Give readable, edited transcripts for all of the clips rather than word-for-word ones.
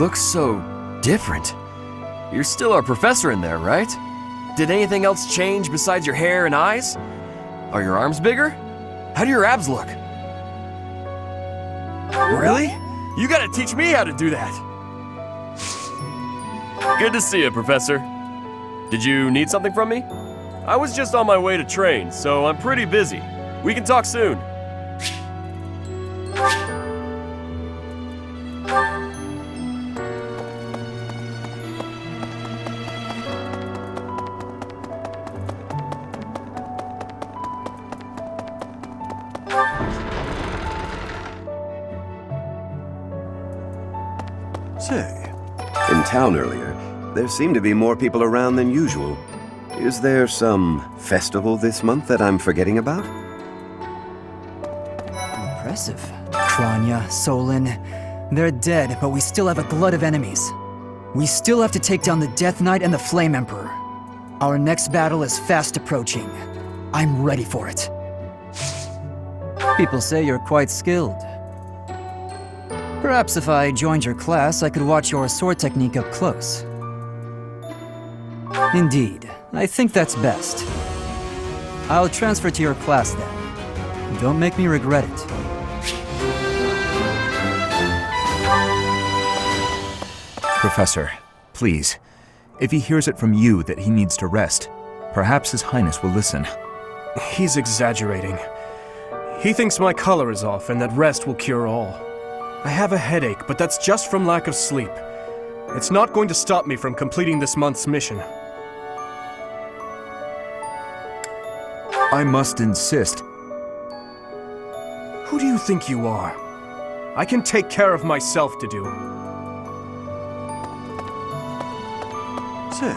look so different. You're still our professor in there, right? Did anything else change besides your hair and eyes? Are your arms bigger? How do your abs look? Really? You gotta teach me how to do that. Good to see you, Professor. Did you need something from me? I was just on my way to train, so I'm pretty busy. We can talk soon. Say, in town earlier, there seemed to be more people around than usual. Is there some festival this month that I'm forgetting about? Impressive. Kranya, Solon, they're dead, but we still have a glut of enemies. We still have to take down the Death Knight and the Flame Emperor. Our next battle is fast approaching. I'm ready for it. People say you're quite skilled. Perhaps if I joined your class, I could watch your sword technique up close. Indeed, I think that's best. I'll transfer to your class then. Don't make me regret it. Professor, please, if he hears it from you that he needs to rest, perhaps His Highness will listen. He's exaggerating. He thinks my color is off and that rest will cure all. I have a headache, but that's just from lack of sleep. It's not going to stop me from completing this month's mission. I must insist. Who do you think you are? I can take care of myself to do. Say,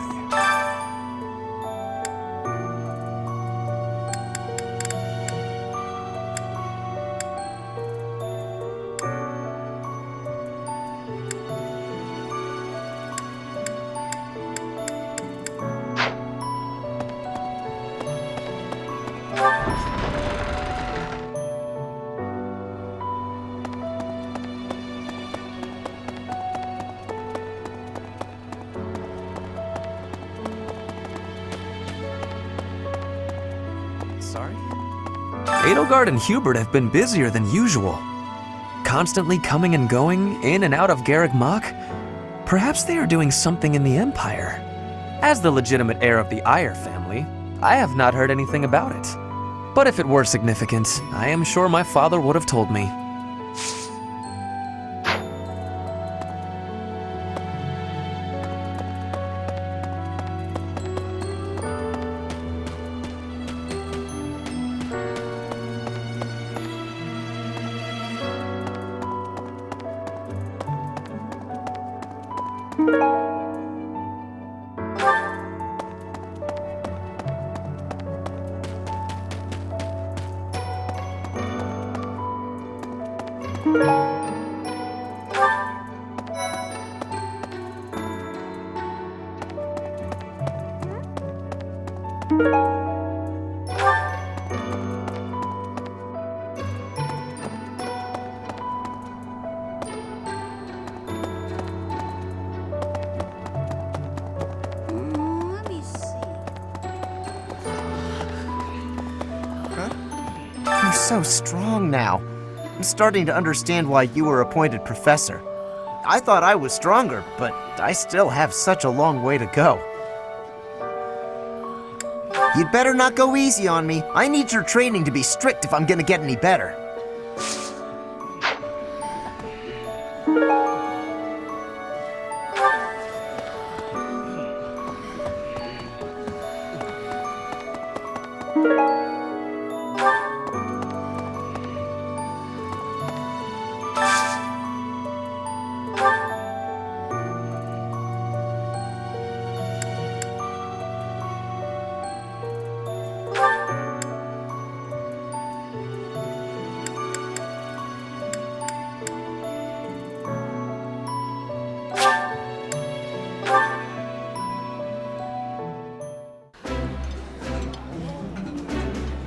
Sorry? Edelgard and Hubert have been busier than usual. Constantly coming and going, in and out of Garreg Mach. Perhaps they are doing something in the Empire. As the legitimate heir of the Eyre family, I have not heard anything about it. But if it were significant, I am sure my father would have told me. Let me see. You're so strong now. I'm starting to understand why you were appointed professor. I thought I was stronger, but I still have such a long way to go. You'd better not go easy on me. I need your training to be strict if I'm gonna get any better.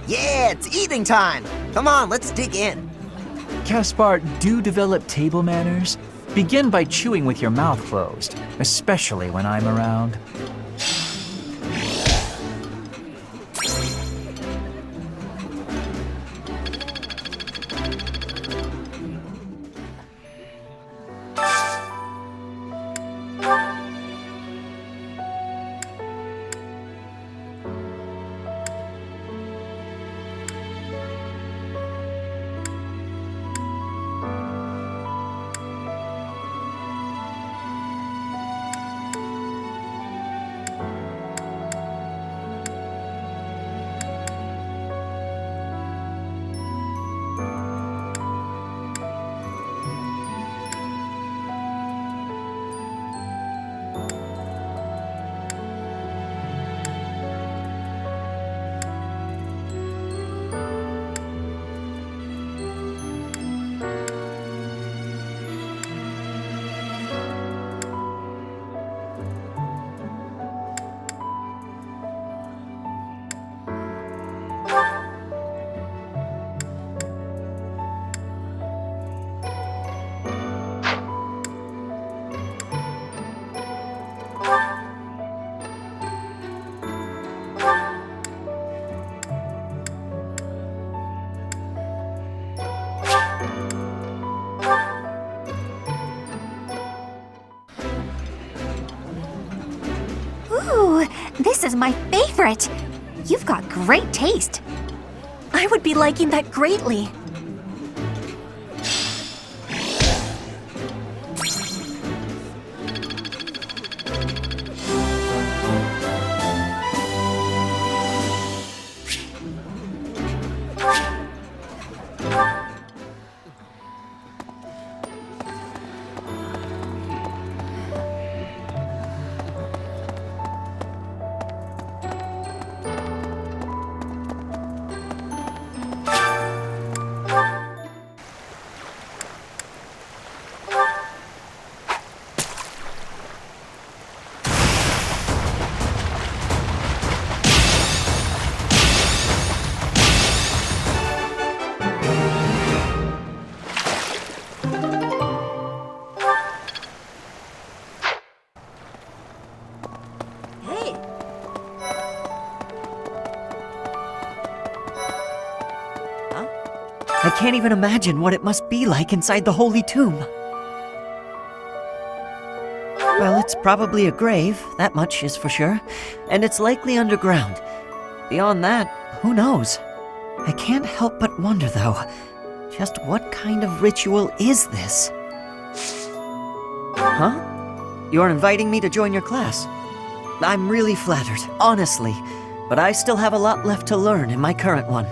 Yeah, it's eating time. Come on, let's dig in. Caspar, do develop table manners. Begin by chewing with your mouth closed, especially when I'm around. Ooh, this is my favorite. You've got great taste. I would be liking that greatly. I can't even imagine what it must be like inside the Holy Tomb. Well, it's probably a grave, that much is for sure, and it's likely underground. Beyond that, who knows? I can't help but wonder, though, just what kind of ritual is this? Huh? You're inviting me to join your class? I'm really flattered, honestly, but I still have a lot left to learn in my current one.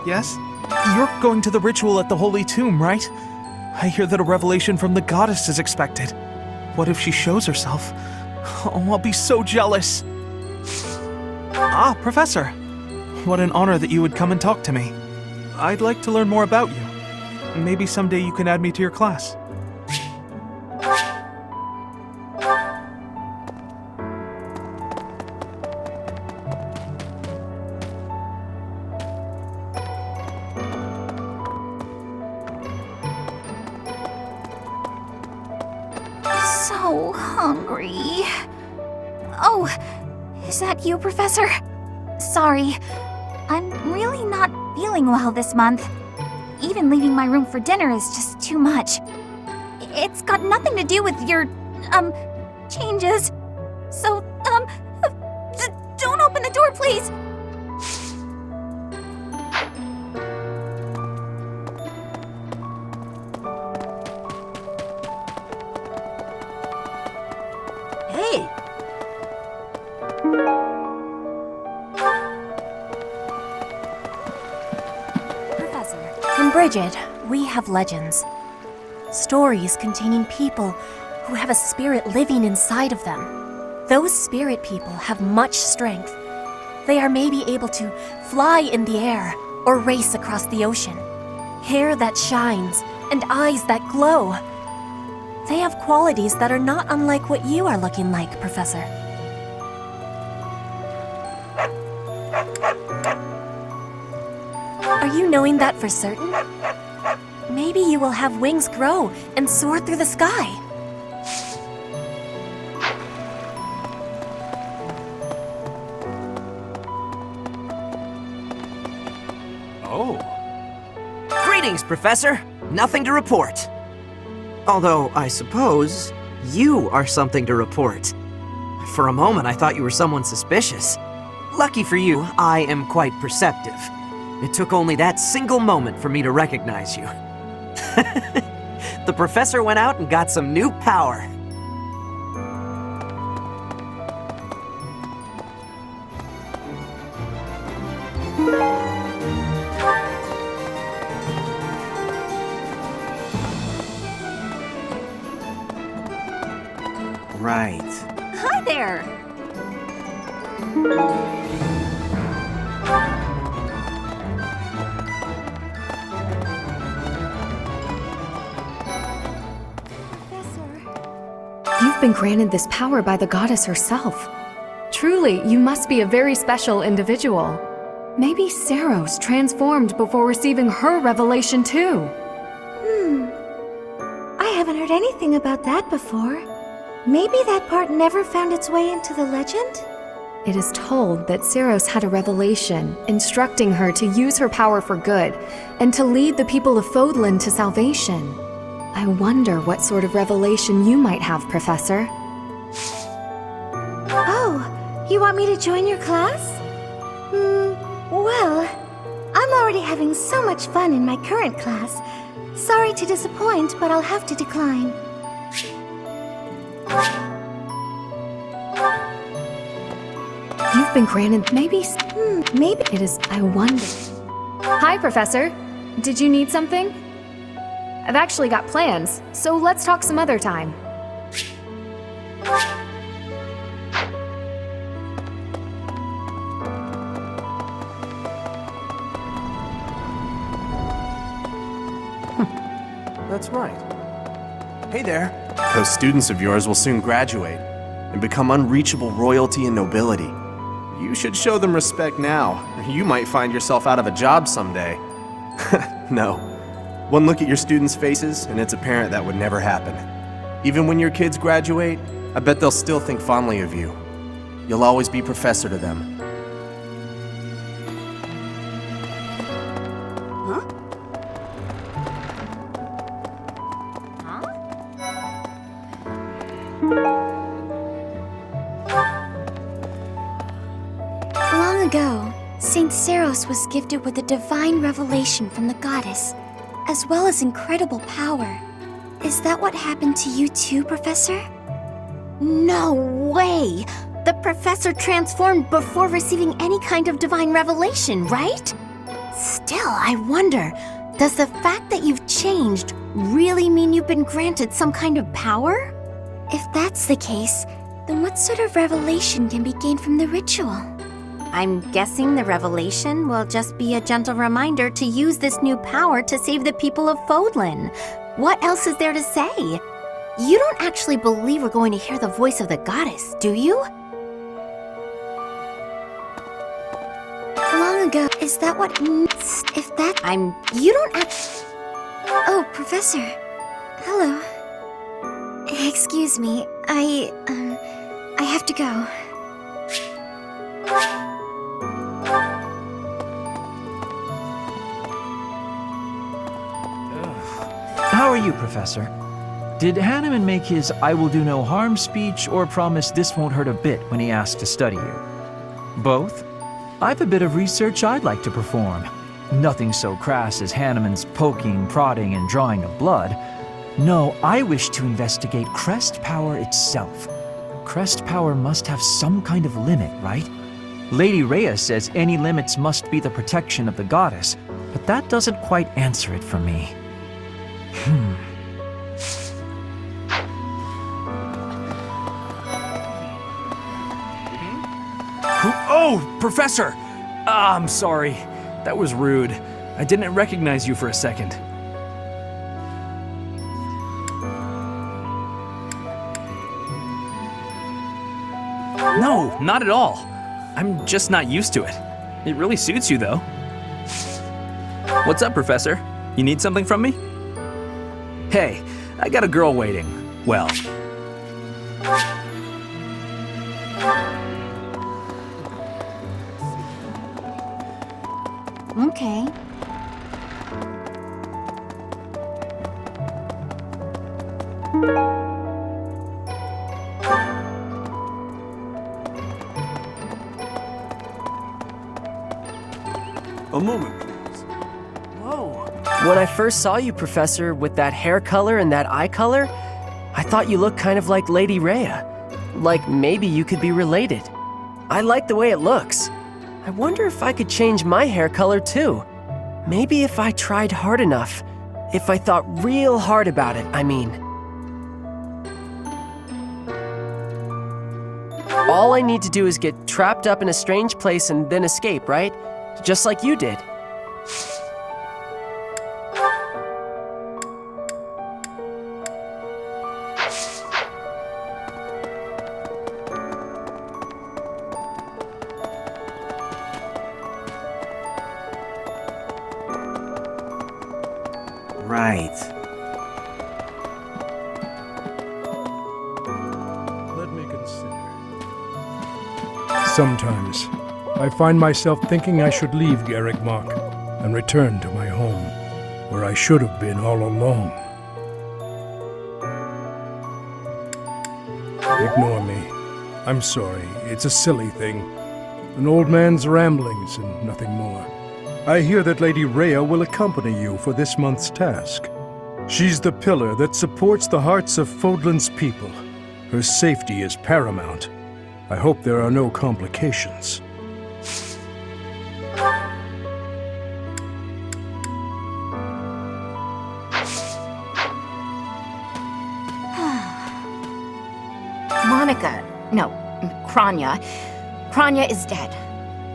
Yes? You're going to the ritual at the Holy Tomb, right? I hear that a revelation from the goddess is expected. What if she shows herself? Oh, I'll be so jealous. Ah, Professor. What an honor that you would come and talk to me. I'd like to learn more about you. Maybe someday you can add me to your class. So hungry. Oh, is that you, Professor? Sorry, I'm really not feeling well this month. Even leaving my room for dinner is just too much. It's got nothing to do with your, changes. So, don't open the door, please! Frigid, we have legends. Stories containing people who have a spirit living inside of them. Those spirit people have much strength. They are maybe able to fly in the air or race across the ocean. Hair that shines and eyes that glow. They have qualities that are not unlike what you are looking like, Professor. Are you knowing that for certain? Maybe you will have wings grow and soar through the sky. Oh. Greetings, Professor. Nothing to report. Although, I suppose, you are something to report. For a moment, I thought you were someone suspicious. Lucky for you, I am quite perceptive. It took only that single moment for me to recognize you. The professor went out and got some new power. Right. Hi there! You've been granted this power by the goddess herself. Truly, you must be a very special individual. Maybe Saros transformed before receiving her revelation too. I haven't heard anything about that before. Maybe that part never found its way into the legend? It is told that Saros had a revelation, instructing her to use her power for good, and to lead the people of Fodlan to salvation. I wonder what sort of revelation you might have, Professor. Oh, you want me to join your class? Well, I'm already having so much fun in my current class. Sorry to disappoint, but I'll have to decline. You've been granted maybe it is, I wonder. Hi, Professor. Did you need something? I've actually got plans, so let's talk some other time. That's right. Hey there. Those students of yours will soon graduate and become unreachable royalty and nobility. You should show them respect now, or you might find yourself out of a job someday. No. One look at your students' faces, and it's apparent that would never happen. Even when your kids graduate, I bet they'll still think fondly of you. You'll always be professor to them. Long ago, Saint Saros was gifted with a divine revelation from the goddess, as well as incredible power. Is that what happened to you too, Professor? No way! The Professor transformed before receiving any kind of divine revelation, right? Still, I wonder, does the fact that you've changed really mean you've been granted some kind of power? If that's the case, then what sort of revelation can be gained from the ritual? I'm guessing the revelation will just be a gentle reminder to use this new power to save the people of Fodlan. What else is there to say? You don't actually believe we're going to hear the voice of the goddess, do you? Long ago, is that what... If that... You don't actually... Oh, Professor. Hello. Excuse me, I have to go. How are you, Professor? Did Hanneman make his "I will do no harm" speech or promise this won't hurt a bit when he asked to study you? Both? I've a bit of research I'd like to perform. Nothing so crass as Hanneman's poking, prodding, and drawing of blood. No, I wish to investigate Crest power itself. Crest power must have some kind of limit, right? Lady Rhea says any limits must be the protection of the goddess, but that doesn't quite answer it for me. Oh, Professor! Ah, I'm sorry. That was rude. I didn't recognize you for a second. No, not at all. I'm just not used to it. It really suits you, though. What's up, Professor? You need something from me? Hey, I got a girl waiting. Well, Okay. A moment, please. When I first saw you, Professor, with that hair color and that eye color, I thought you looked kind of like Lady Rhea. Like maybe you could be related. I like the way it looks. I wonder if I could change my hair color too. Maybe if I tried hard enough. If I thought real hard about it, I mean. All I need to do is get trapped up in a strange place and then escape, right? Just like you did. Right. Let me consider. Sometimes, I find myself thinking I should leave Garreg Mach and return to my home, where I should have been all along. Ignore me. I'm sorry. It's a silly thing. An old man's ramblings and nothing more. I hear that Lady Rhea will accompany you for this month's task. She's the pillar that supports the hearts of Fodlan's people. Her safety is paramount. I hope there are no complications. Monica, no, Cranya. Cranya is dead.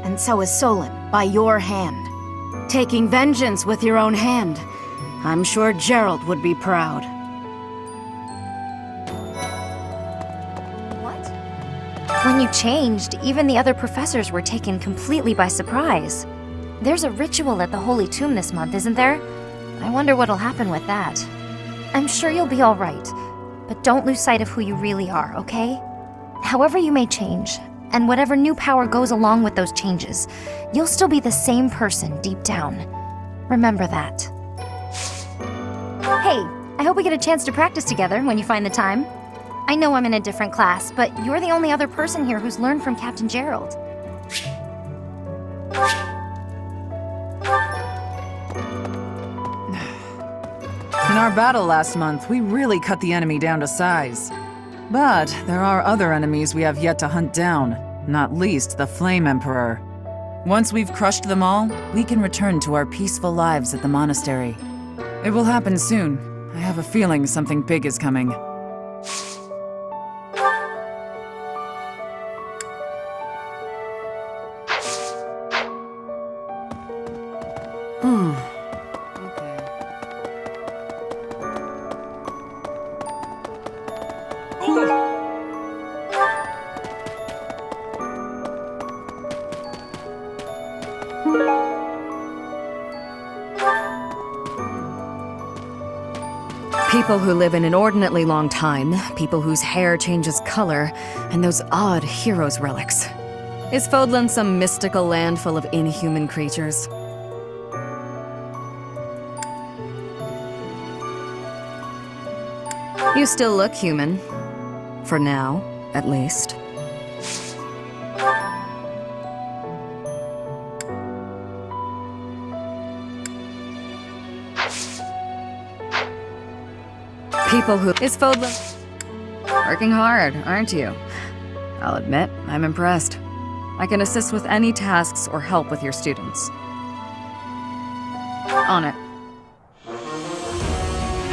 And so is Solon, by your hand. Taking vengeance with your own hand. I'm sure Geralt would be proud. What? When you changed, even the other professors were taken completely by surprise. There's a ritual at the Holy Tomb this month, isn't there? I wonder what'll happen with that. I'm sure you'll be all right, but don't lose sight of who you really are, okay? However you may change, and whatever new power goes along with those changes, you'll still be the same person deep down. Remember that. Hey, I hope we get a chance to practice together when you find the time. I know I'm in a different class, but you're the only other person here who's learned from Captain Jeralt. In our battle last month, we really cut the enemy down to size. But there are other enemies we have yet to hunt down, not least the Flame Emperor. Once we've crushed them all, we can return to our peaceful lives at the monastery. It will happen soon. I have a feeling something big is coming. People who live an inordinately long time, people whose hair changes color, and those odd heroes' relics. Is Fodlan some mystical land full of inhuman creatures? You still look human. For now, at least. People who... Is Fodlan... Working hard, aren't you? I'll admit, I'm impressed. I can assist with any tasks or help with your students. On it.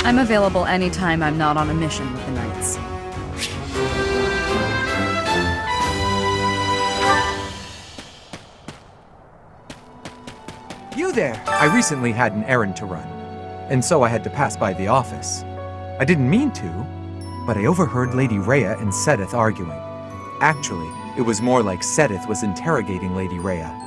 I'm available anytime I'm not on a mission with the Knights. You there! I recently had an errand to run, and so I had to pass by the office. I didn't mean to, but I overheard Lady Rhea and Sothis arguing. Actually, it was more like Sothis was interrogating Lady Rhea.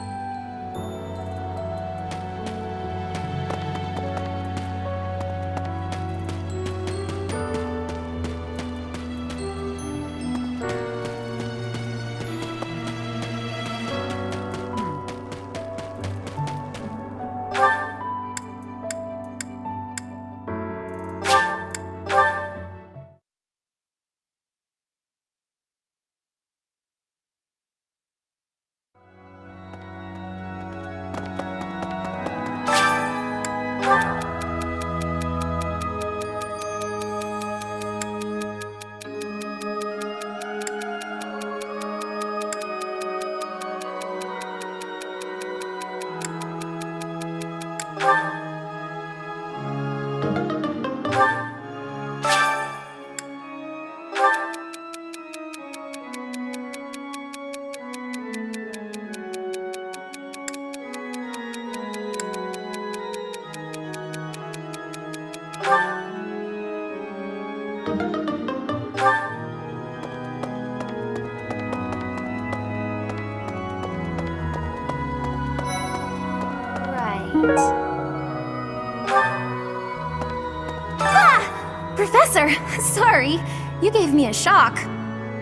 Professor, sorry. You gave me a shock.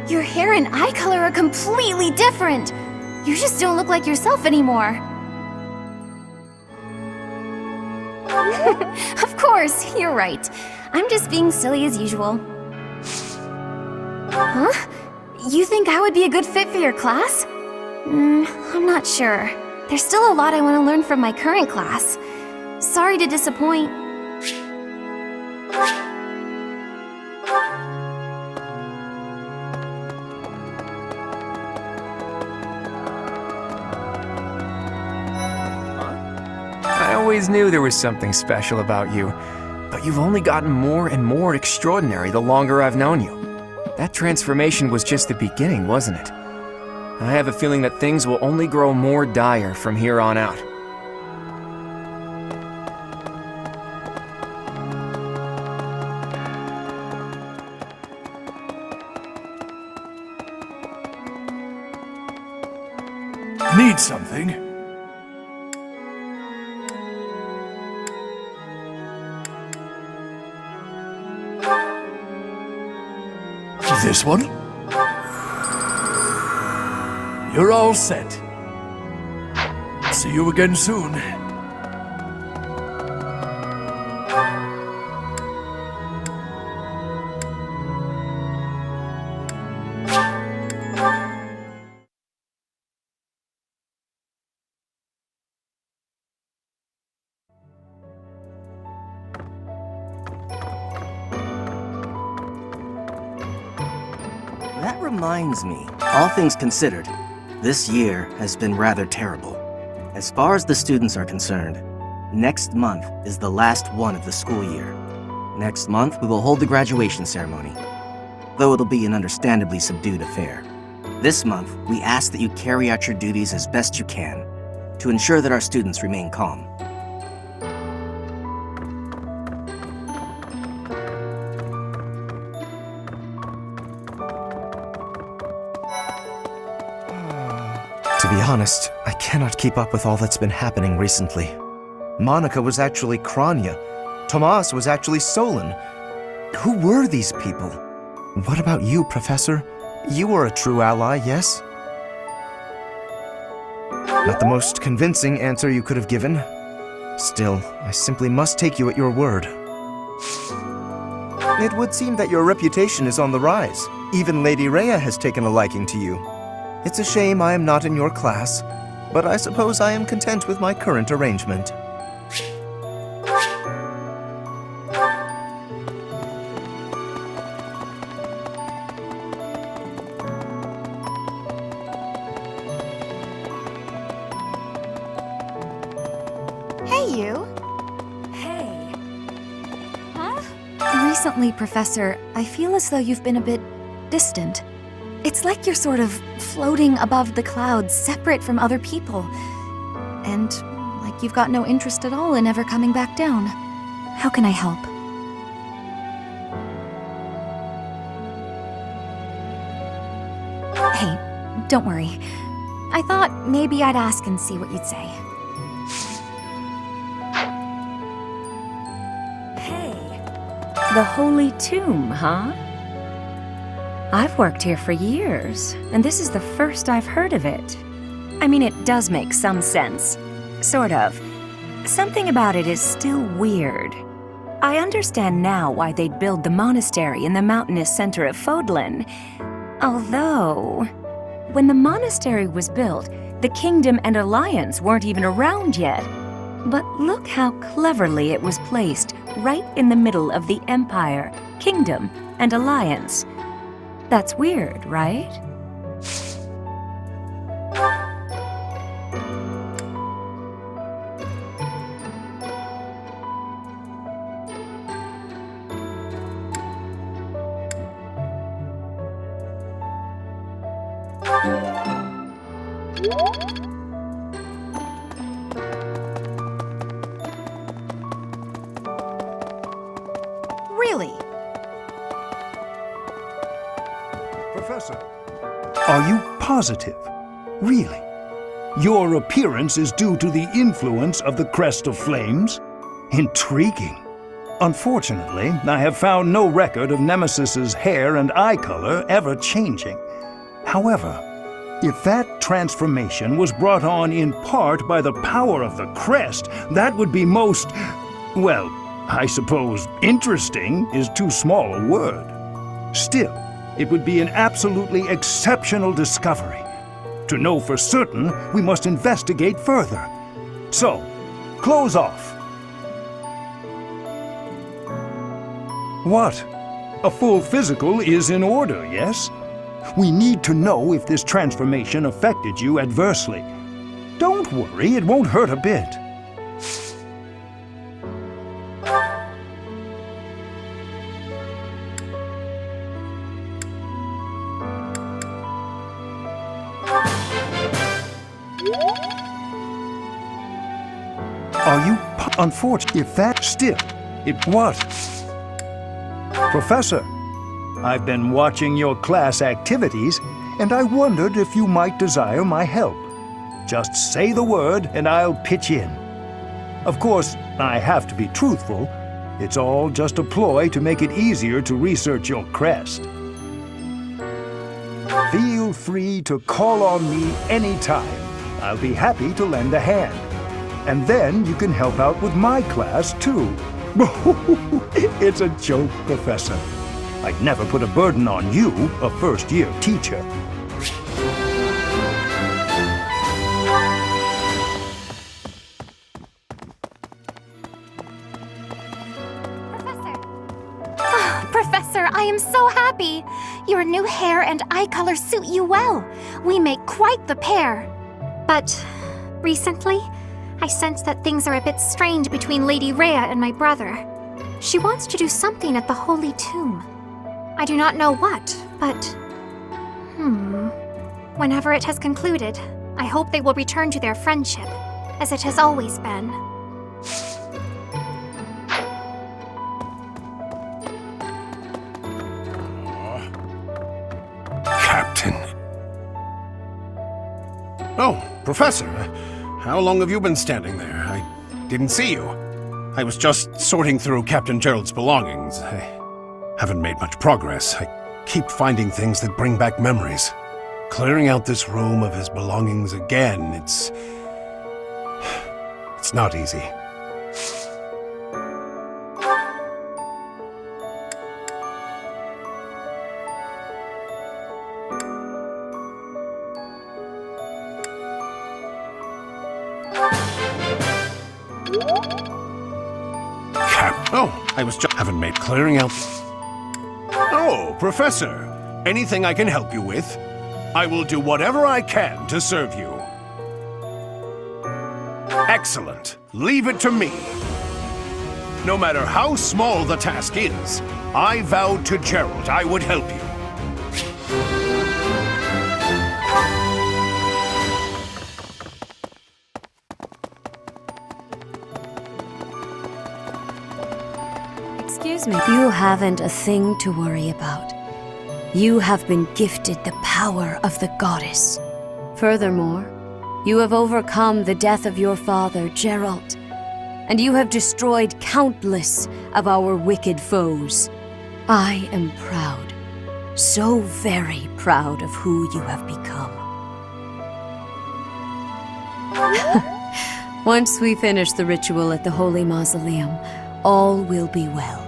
Your hair and eye color are completely different. You just don't look like yourself anymore. Of course, you're right. I'm just being silly as usual. Huh? You think I would be a good fit for your class? I'm not sure. There's still a lot I want to learn from my current class. Sorry to disappoint. I always knew there was something special about you, but you've only gotten more and more extraordinary the longer I've known you. That transformation was just the beginning, wasn't it? I have a feeling that things will only grow more dire from here on out. Need something? This one? You're all set. See you again soon. That reminds me, all things considered, this year has been rather terrible. As far as the students are concerned, next month is the last one of the school year. Next month, we will hold the graduation ceremony, though it'll be an understandably subdued affair. This month, we ask that you carry out your duties as best you can to ensure that our students remain calm. To be honest, I cannot keep up with all that's been happening recently. Monica was actually Cranya. Tomas was actually Solon. Who were these people? What about you, Professor? You were a true ally, yes? Not the most convincing answer you could have given. Still, I simply must take you at your word. It would seem that your reputation is on the rise. Even Lady Rhea has taken a liking to you. It's a shame I am not in your class, but I suppose I am content with my current arrangement. Hey, you. Recently, Professor, I feel as though you've been a bit distant. It's like you're sort of floating above the clouds, separate from other people. And like you've got no interest at all in ever coming back down. How can I help? Hey, don't worry. I thought maybe I'd ask and see what you'd say. The Holy Tomb, huh? I've worked here for years, and this is the first I've heard of it. I mean, it does make some sense. Sort of. Something about it is still weird. I understand now why they'd build the monastery in the mountainous center of Fodlan. Although, when the monastery was built, the Kingdom and Alliance weren't even around yet. But look how cleverly it was placed right in the middle of the Empire, Kingdom, and Alliance. That's weird, right? Really? Professor, are you positive? Really? Your appearance is due to the influence of the Crest of Flames? Intriguing. Unfortunately, I have found no record of Nemesis's hair and eye color ever changing. However, if that transformation was brought on in part by the power of the Crest, that would be most, well, I suppose interesting is too small a word. Still, it would be an absolutely exceptional discovery. To know for certain, we must investigate further. So, close off. What? A full physical is in order, yes? We need to know if this transformation affected you adversely. Don't worry, it won't hurt a bit. Are you unfortunate? If that still, it what? Professor, I've been watching your class activities, and I wondered if you might desire my help. Just say the word, and I'll pitch in. Of course, I have to be truthful. It's all just a ploy to make it easier to research your crest. Feel free to call on me anytime. I'll be happy to lend a hand. And then you can help out with my class, too. It's a joke, Professor. I'd never put a burden on you, a first-year teacher. Professor, I am so happy! Your new hair and eye color suit you well. We make quite the pair. But recently, I sense that things are a bit strange between Lady Rhea and my brother. She wants to do something at the Holy Tomb. I do not know what, but... Whenever it has concluded, I hope they will return to their friendship, as it has always been. Captain. Oh, Professor. How long have you been standing there? I didn't see you. I was just sorting through Captain Geralt's belongings. I haven't made much progress. I keep finding things that bring back memories. Clearing out this room of his belongings again, it's not easy. I was just haven't made clearing out. Oh, Professor, anything I can help you with? I will do whatever I can to serve you. Excellent. Leave it to me. No matter how small the task is, I vowed to Geralt I would help you. Excuse me. You haven't a thing to worry about. You have been gifted the power of the goddess. Furthermore, you have overcome the death of your father, Geralt, and you have destroyed countless of our wicked foes. I am proud, so very proud of who you have become. Once we finish the ritual at the Holy Mausoleum, all will be well.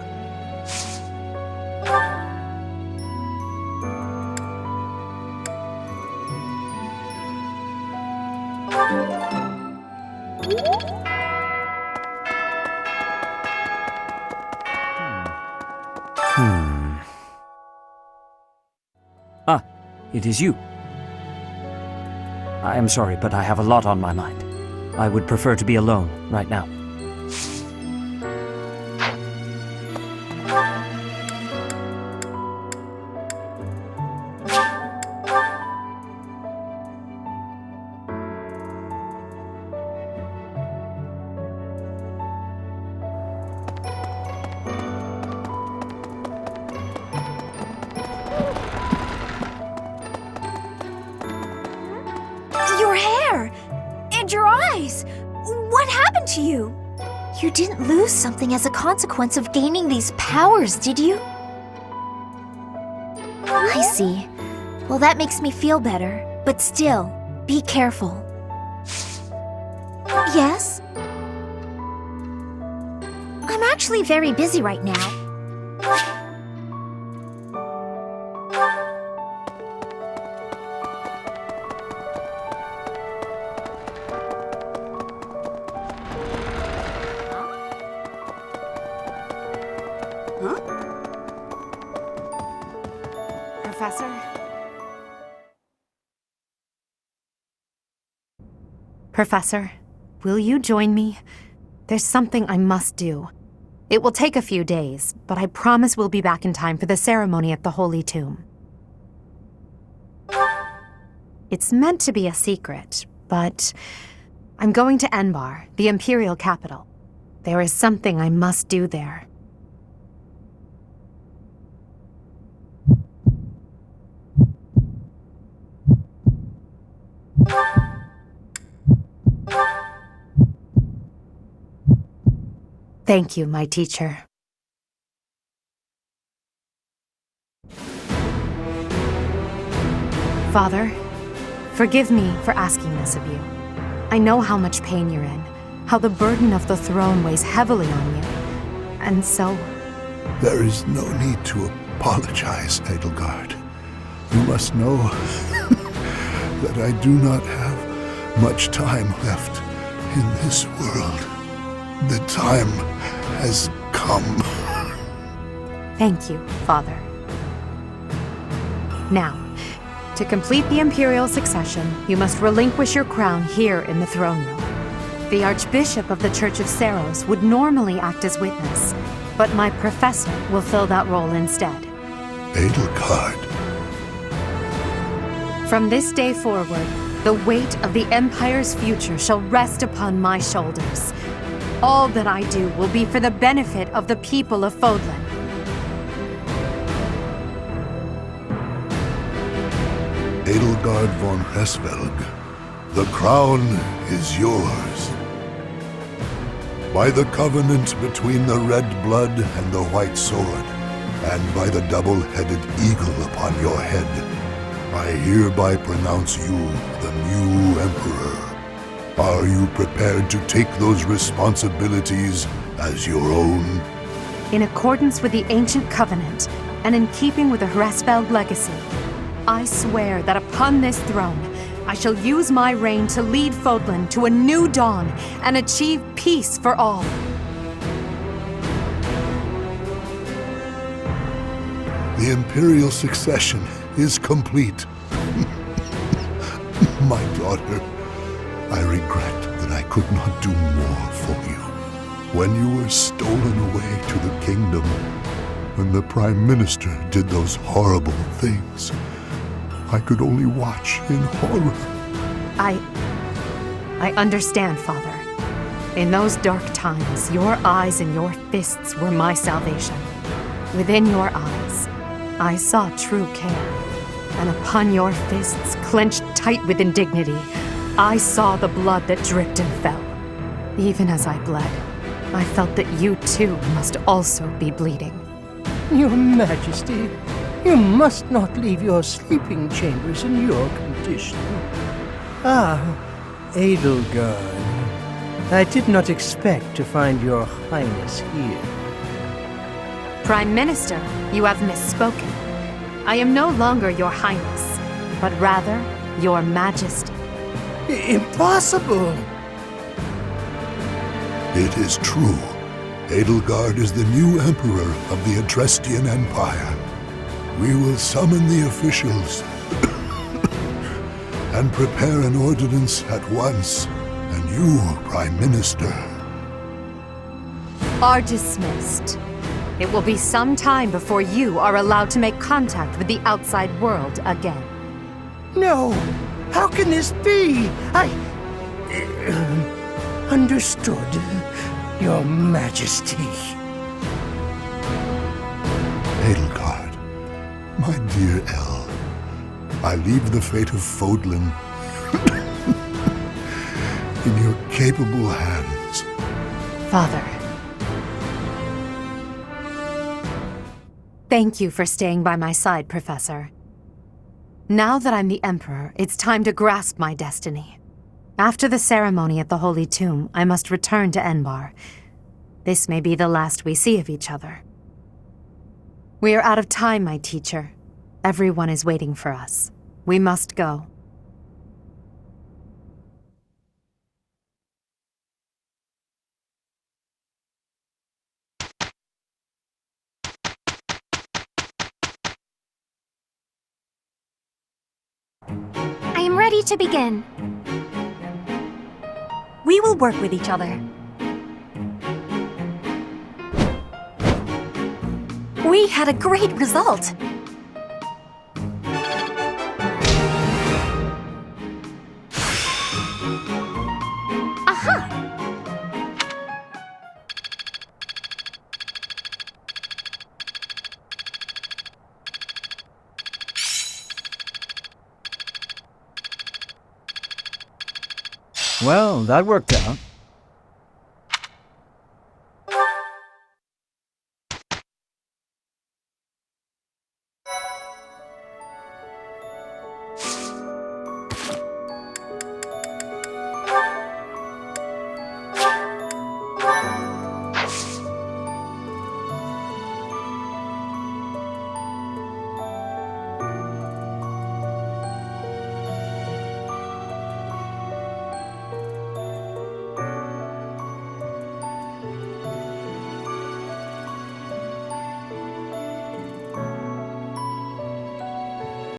Ah, it is you. I am sorry, but I have a lot on my mind. I would prefer to be alone right now. Your hair! And your eyes! What happened to you? You didn't lose something as a consequence of gaining these powers, did you? I see. Well, that makes me feel better. But still, be careful. Yes? I'm actually very busy right now. Professor? Professor, will you join me? There's something I must do. It will take a few days, but I promise we'll be back in time for the ceremony at the Holy Tomb. It's meant to be a secret, but I'm going to Enbar, the Imperial capital. There is something I must do there. Thank you, my teacher. Father, forgive me for asking this of you. I know how much pain you're in, how the burden of the throne weighs heavily on you, and so... There is no need to apologize, Edelgard. You must know that I do not have much time left in this world. The time has come. Thank you, Father. Now, to complete the Imperial succession, you must relinquish your crown here in the throne room. The Archbishop of the Church of Seiros would normally act as witness, but my professor will fill that role instead. Edelgard. From this day forward, the weight of the Empire's future shall rest upon my shoulders. All that I do will be for the benefit of the people of Fodlan. Edelgard von Hesvelg, the crown is yours. By the covenant between the red blood and the white sword, and by the double-headed eagle upon your head, I hereby pronounce you the new Emperor. Are you prepared to take those responsibilities as your own? In accordance with the ancient covenant, and in keeping with the Hresvelg legacy, I swear that upon this throne, I shall use my reign to lead Fodlan to a new dawn and achieve peace for all. The Imperial succession is complete. My daughter, I regret that I could not do more for you. when you were stolen away to the kingdom, when the Prime Minister did those horrible things, I could only watch in horror. I understand, Father. In those dark times, your eyes and your fists were my salvation. Within your eyes, I saw true care. And upon your fists, clenched tight with indignity, I saw the blood that dripped and fell. Even as I bled, I felt that you too must also be bleeding. Your Majesty, you must not leave your sleeping chambers in your condition. Ah, Edelgard. I did not expect to find your Highness here. Prime Minister, you have misspoken. I am no longer your Highness, but rather your Majesty. Impossible! It is true. Edelgard is the new Emperor of the Adrestian Empire. We will summon the officials and prepare an ordinance at once. And you, Prime Minister, are dismissed. It will be some time before you are allowed to make contact with the outside world again. No! How can this be? Understood, Your Majesty. Edelgard, my dear El, I leave the fate of Fodlan in your capable hands. Father. Thank you for staying by my side, Professor. Now that I'm the Emperor, it's time to grasp my destiny. After the ceremony at the Holy Tomb, I must return to Enbar. This may be the last we see of each other. We are out of time, my teacher. Everyone is waiting for us. We must go. I am ready to begin. We will work with each other. We had a great result. Aha! Well, that worked out.